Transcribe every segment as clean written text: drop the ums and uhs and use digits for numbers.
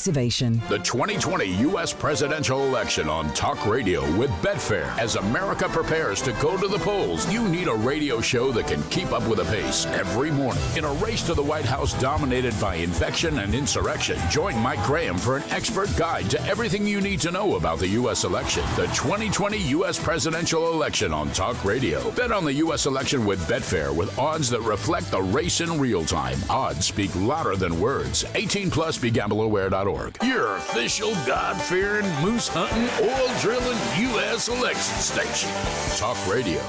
Activation. The 2020 U.S. presidential election on Talk Radio with Betfair. As America prepares to go to the polls, you need a radio show that can keep up with the pace every morning. In a race to the White House dominated by infection and insurrection, join Mike Graham for an expert guide to everything you need to know about the U.S. election. The 2020 U.S. presidential election on Talk Radio. Bet on the U.S. election with Betfair with odds that reflect the race in real time. Odds speak louder than words. 18 plus, BeGambleAware.org. Your official God-fearing, moose-hunting, oil-drilling U.S. election station. Talk Radio.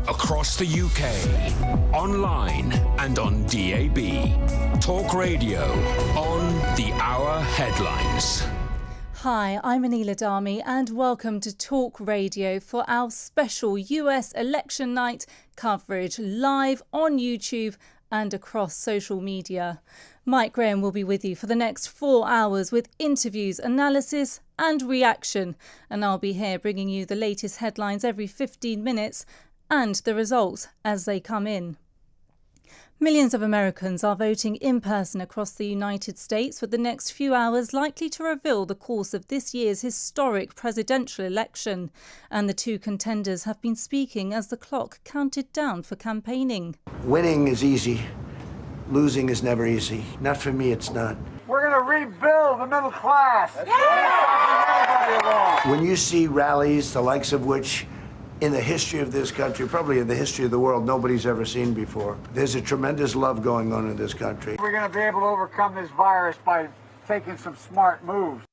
Across the UK, online and on DAB. Talk Radio on the Hour Headlines. Hi, I'm Anila Dami and welcome to Talk Radio for our special US election night coverage live on YouTube and across social media. Mike Graham will be with you for the next 4 hours with interviews, analysis and reaction. And I'll be here bringing you the latest headlines every 15 minutes and the results as they come in. Millions of Americans are voting in person across the United States, with the next few hours likely to reveal the course of this year's historic presidential election. And the two contenders have been speaking as the clock counted down for campaigning. Winning is easy. Losing is never easy. Not for me, it's not. We're going to rebuild the middle class. When you see rallies, the likes of which in the history of this country, probably in the history of the world, nobody's ever seen before, there's a tremendous love going on in this country. We're going to be able to overcome this virus by taking some smart moves.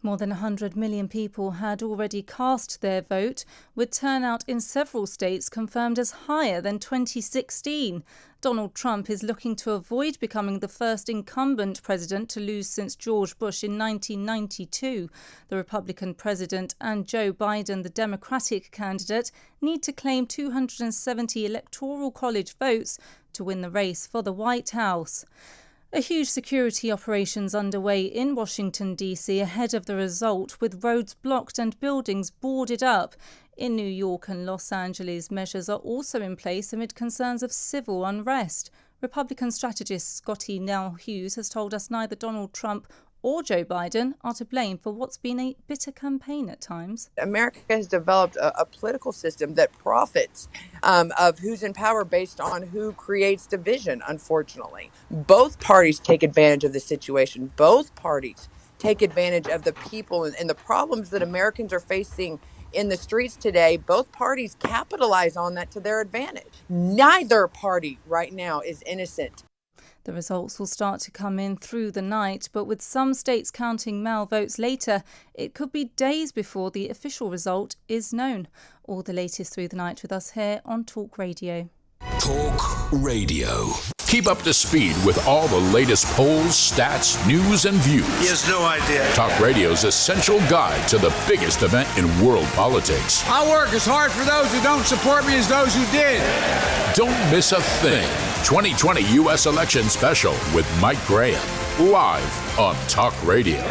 More than 100 million people had already cast their vote, with turnout in several states confirmed as higher than 2016. Donald Trump is looking to avoid becoming the first incumbent president to lose since George Bush in 1992. The Republican president and Joe Biden, the Democratic candidate, need to claim 270 Electoral College votes to win the race for the White House. A huge security operations underway in Washington, D.C. ahead of the result, with roads blocked and buildings boarded up. In New York and Los Angeles, measures are also in place amid concerns of civil unrest. Republican strategist Scotty Nell Hughes has told us neither Donald Trump or Joe Biden are to blame for what's been a bitter campaign at times. America has developed a political system that profits of who's in power based on who creates division, unfortunately. Both parties take advantage of the situation. Both parties take advantage of the people and the problems that Americans are facing in the streets today. Both parties capitalize on that to their advantage. Neither party right now is innocent. The results will start to come in through the night, but with some states counting mail votes later, it could be days before the official result is known. All the latest through the night with us here on Talk Radio. Talk Radio. Keep up to speed with all the latest polls, stats, news, and views. He has no idea. Talk Radio's essential guide to the biggest event in world politics. I work as hard for those who don't support me as those who did. Don't miss a thing. 2020 U.S. Election Special with Mike Graham. Live on Talk Radio.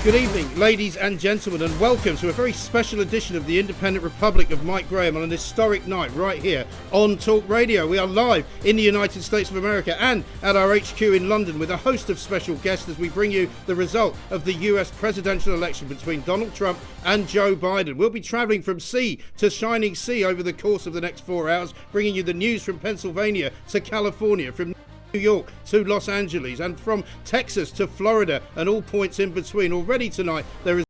Good evening, ladies and gentlemen, and welcome to a very special edition of the Independent Republic of Mike Graham on an historic night right here on Talk Radio. We are live in the United States of America and at our HQ in London with a host of special guests as we bring you the result of the US presidential election between Donald Trump and Joe Biden. We'll be travelling from sea to shining sea over the course of the next 4 hours, bringing you the news from Pennsylvania to California, from New York to Los Angeles, and from Texas to Florida and all points in between. Already tonight there is